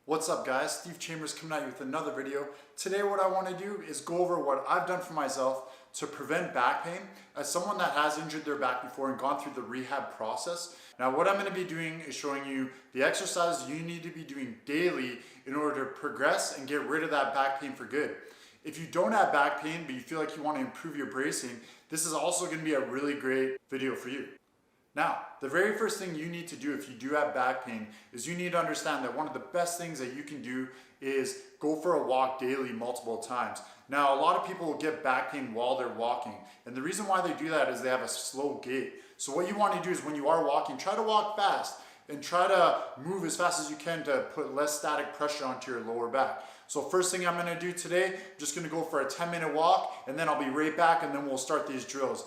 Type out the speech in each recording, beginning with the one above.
What's up guys, Steve Chambers coming at you with another video. Today what I want to do is go over what I've done for myself to prevent back pain as someone that has injured their back before and gone through the rehab process. Now what I'm going to be doing is showing you the exercises you need to be doing daily in order to progress and get rid of that back pain for good. If you don't have back pain but you feel like you want to improve your bracing, this is also going to be a really great video for you. Now, the very first thing you need to do if you do have back pain is you need to understand that one of the best things that you can do is go for a walk daily multiple times. Now, a lot of people will get back pain while they're walking, and the reason why they do that is they have a slow gait. So what you want to do is when you are walking, try to walk fast and try to move as fast as you can to put less static pressure onto your lower back. So first thing I'm going to do today, I'm just going to go for a 10-minute walk, and then I'll be right back and then we'll start these drills.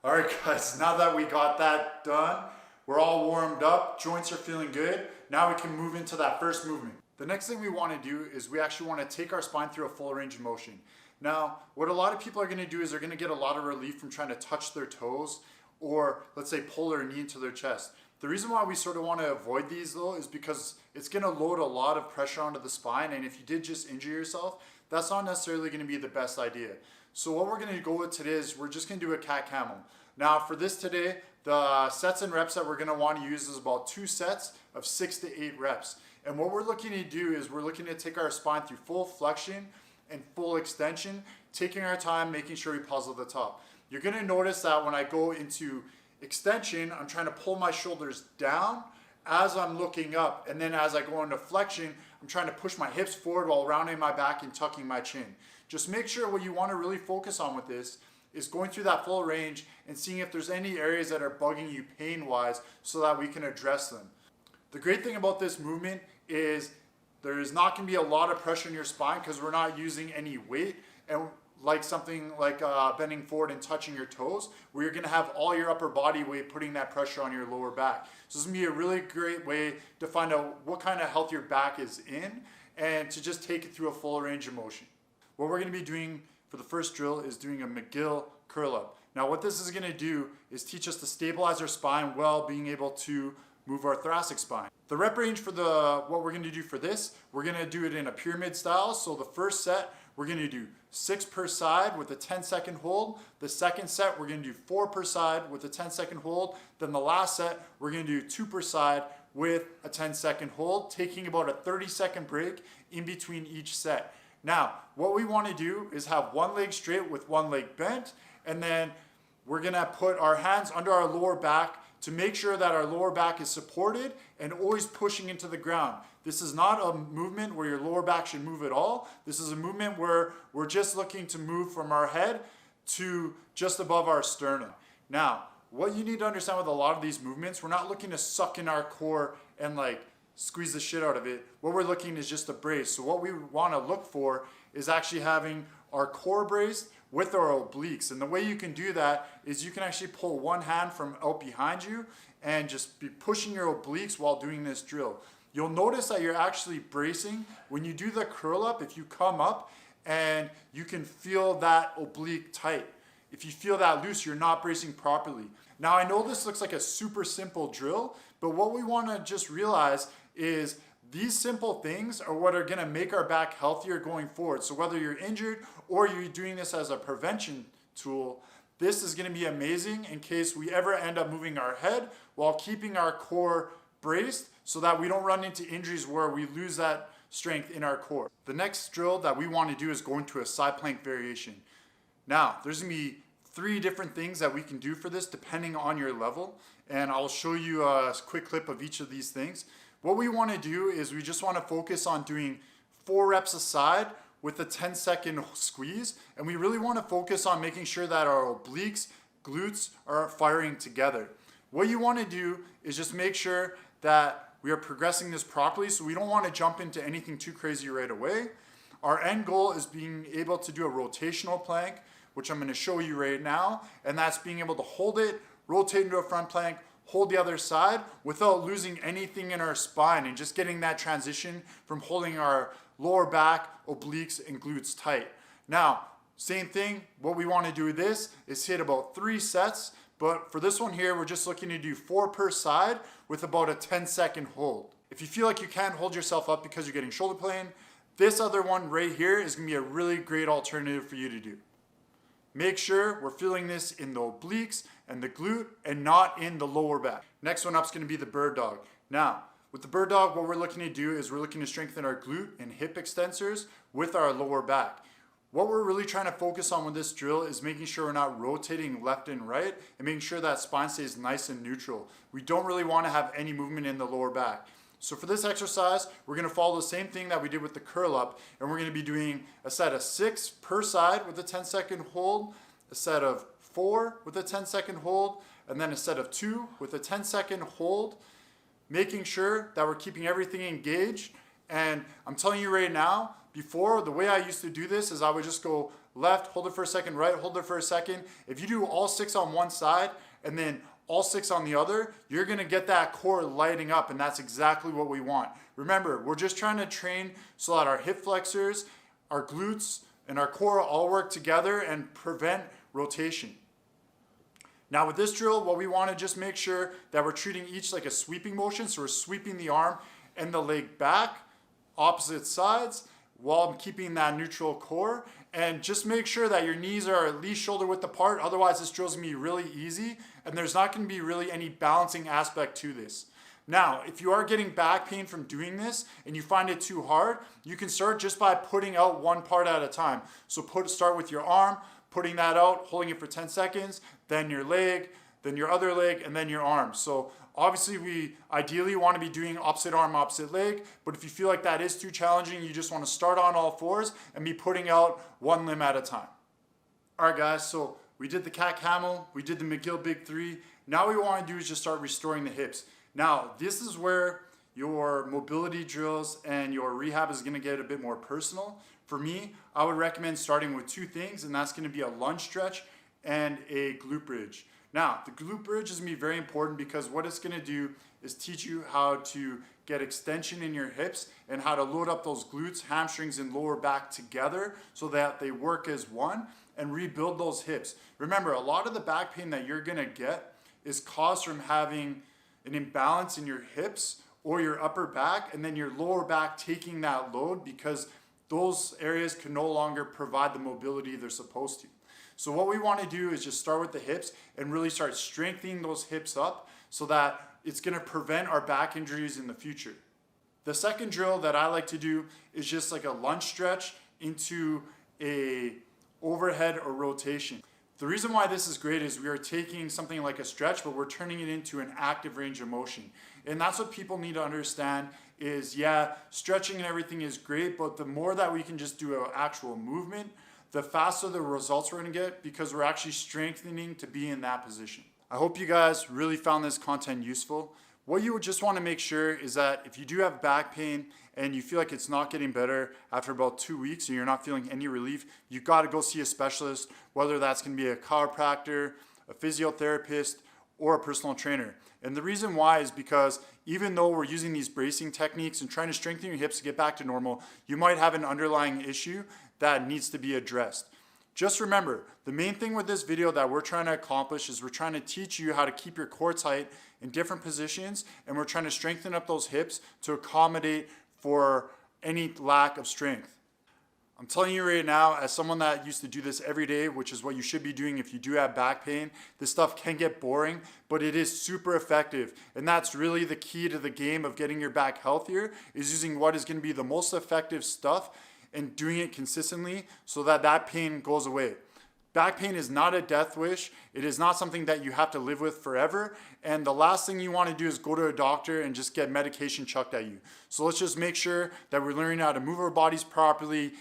Alright guys, now that we got that done, we're all warmed up, joints are feeling good, now we can move into that first movement. The next thing we want to do is we actually want to take our spine through a full range of motion. Now, what a lot of people are going to do is they're going to get a lot of relief from trying to touch their toes or let's say pull their knee into their chest. The reason why we sort of want to avoid these though is because it's going to load a lot of pressure onto the spine, and if you did just injure yourself, that's not necessarily going to be the best idea. So what we're going to go with today is we're just going to do a cat camel. Now for this today, the sets and reps that we're going to want to use is about 2 sets of 6 to 8 reps. And what we're looking to do is we're looking to take our spine through full flexion and full extension, taking our time, making sure we pause at the top. You're going to notice that when I go into extension, I'm trying to pull my shoulders down as I'm looking up, and then as I go into flexion, I'm trying to push my hips forward while rounding my back and tucking my chin. Just make sure what you want to really focus on with this is going through that full range and seeing if there's any areas that are bugging you pain-wise so that we can address them. The great thing about this movement is there is not going to be a lot of pressure in your spine because we're not using any weight, and like something like bending forward and touching your toes, where you're going to have all your upper body weight putting that pressure on your lower back. So this is going to be a really great way to find out what kind of health your back is in and to just take it through a full range of motion. What we're going to be doing for the first drill is doing a McGill Curl Up. Now what this is going to do is teach us to stabilize our spine while being able to move our thoracic spine. The rep range for what we're going to do for this, we're going to do it in a pyramid style. So the first set, we're going to do 6 per side with a 10-second hold. The second set, we're going to do 4 per side with a 10-second hold. Then the last set, we're going to do 2 per side with a 10-second hold, taking about a 30-second break in between each set. Now, what we want to do is have one leg straight with one leg bent, and then we're going to put our hands under our lower back to make sure that our lower back is supported and always pushing into the ground. This is not a movement where your lower back should move at all. This is a movement where we're just looking to move from our head to just above our sternum. Now, what you need to understand with a lot of these movements, we're not looking to suck in our core and like squeeze the shit out of it. What we're looking is just a brace. So what we want to look for is actually having our core braced with our obliques. And the way you can do that is you can actually pull one hand from out behind you and just be pushing your obliques while doing this drill. You'll notice that you're actually bracing. When you do the curl up, if you come up and you can feel that oblique tight. If you feel that loose, you're not bracing properly. Now I know this looks like a super simple drill, but what we want to just realize is these simple things are what are going to make our back healthier going forward. So whether you're injured or you're doing this as a prevention tool, this is going to be amazing in case we ever end up moving our head while keeping our core braced so that we don't run into injuries where we lose that strength in our core. The next drill that we want to do is go into a side plank variation. Now, there's going to be 3 different things that we can do for this depending on your level, and I'll show you a quick clip of each of these things. What we want to do is we just want to focus on doing 4 reps a side with a 10-second squeeze, and we really want to focus on making sure that our obliques, glutes are firing together. What you want to do is just make sure that we are progressing this properly, so we don't want to jump into anything too crazy right away. Our end goal is being able to do a rotational plank, which I'm going to show you right now, and that's being able to hold it, rotate into a front plank, hold the other side without losing anything in our spine and just getting that transition from holding our lower back, obliques, and glutes tight. Now, Same thing, what we want to do with this is hit about 3 sets, but for this one here, we're just looking to do 4 per side with about a 10-second hold. If you feel like you can't hold yourself up because you're getting shoulder pain, this other one right here is going to be a really great alternative for you to do. Make sure we're feeling this in the obliques and the glute and not in the lower back. Next one up is going to be the bird dog. Now, with the bird dog, what we're looking to do is we're looking to strengthen our glute and hip extensors with our lower back. What we're really trying to focus on with this drill is making sure we're not rotating left and right and making sure that spine stays nice and neutral. We don't really want to have any movement in the lower back. So for this exercise, we're going to follow the same thing that we did with the curl up, and we're going to be doing a set of 6 per side with a 10-second hold, a set of 4 with a 10-second hold, and then a set of 2 with a 10-second hold, making sure that we're keeping everything engaged. And I'm telling you right now, before, the way I used to do this is I would just go left, hold it for a second, right, hold it for a second. If you do all 6 on one side and then all 6 on the other, you're gonna get that core lighting up, and that's exactly what we want. Remember, we're just trying to train so that our hip flexors, our glutes, and our core all work together and prevent rotation. Now with this drill, what we wanna just make sure that we're treating each like a sweeping motion, so we're sweeping the arm and the leg back, opposite sides, while keeping that neutral core. And just make sure that your knees are at least shoulder width apart, otherwise this drill is gonna be really easy and there's not gonna be really any balancing aspect to this. Now, if you are getting back pain from doing this and you find it too hard, you can start just by putting out one part at a time. So start with your arm, putting that out, holding it for 10 seconds, then your leg, then your other leg, and then your arm. So obviously we ideally want to be doing opposite arm, opposite leg, but if you feel like that is too challenging, you just want to start on all 4s and be putting out one limb at a time. All right guys, so we did the cat camel, we did the McGill big 3. Now what we want to do is just start restoring the hips. Now this is where your mobility drills and your rehab is going to get a bit more personal. For me, I would recommend starting with 2 things, and that's going to be a lunge stretch and a glute bridge. Now, the glute bridge is going to be very important because what it's going to do is teach you how to get extension in your hips and how to load up those glutes, hamstrings, and lower back together so that they work as one and rebuild those hips. Remember, a lot of the back pain that you're going to get is caused from having an imbalance in your hips or your upper back, and then your lower back taking that load because those areas can no longer provide the mobility they're supposed to. So what we want to do is just start with the hips and really start strengthening those hips up so that it's going to prevent our back injuries in the future. The second drill that I like to do is just like a lunge stretch into a overhead or rotation. The reason why this is great is we are taking something like a stretch, but we're turning it into an active range of motion. And that's what people need to understand is, yeah, stretching and everything is great, but the more that we can just do an actual movement, the faster the results we're gonna get because we're actually strengthening to be in that position. I hope you guys really found this content useful. What you would just wanna make sure is that if you do have back pain and you feel like it's not getting better after about 2 weeks and you're not feeling any relief, you gotta go see a specialist, whether that's gonna be a chiropractor, a physiotherapist, or a personal trainer. And the reason why is because even though we're using these bracing techniques and trying to strengthen your hips to get back to normal, you might have an underlying issue that needs to be addressed. Just remember, the main thing with this video that we're trying to accomplish is we're trying to teach you how to keep your core tight in different positions, and we're trying to strengthen up those hips to accommodate for any lack of strength. I'm telling you right now, as someone that used to do this every day, which is what you should be doing if you do have back pain, this stuff can get boring, but it is super effective. And that's really the key to the game of getting your back healthier, is using what is going to be the most effective stuff and doing it consistently so that that pain goes away. Back pain is not a death wish. It is not something that you have to live with forever. And the last thing you want to do is go to a doctor and just get medication chucked at you. So let's just make sure that we're learning how to move our bodies properly,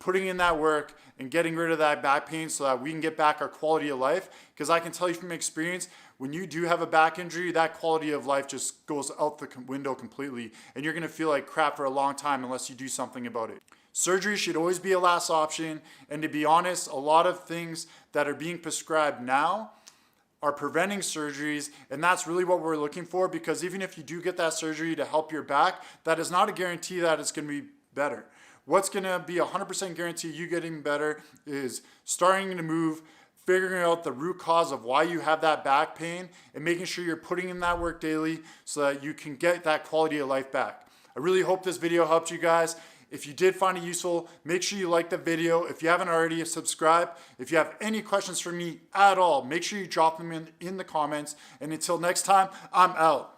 putting in that work and getting rid of that back pain so that we can get back our quality of life. Because I can tell you from experience, when you do have a back injury, that quality of life just goes out the window completely. And you're going to feel like crap for a long time unless you do something about it. Surgery should always be a last option, and to be honest, a lot of things that are being prescribed now are preventing surgeries, and that's really what we're looking for, because even if you do get that surgery to help your back, that is not a guarantee that it's going to be better. what's gonna be 100% guarantee you getting better is starting to move, figuring out the root cause of why you have that back pain, and making sure you're putting in that work daily so that you can get that quality of life back. I really hope this video helped you guys. If you did find it useful, make sure you like the video. If you haven't already, subscribe. If you have any questions for me at all, make sure you drop them in the comments. And until next time, I'm out.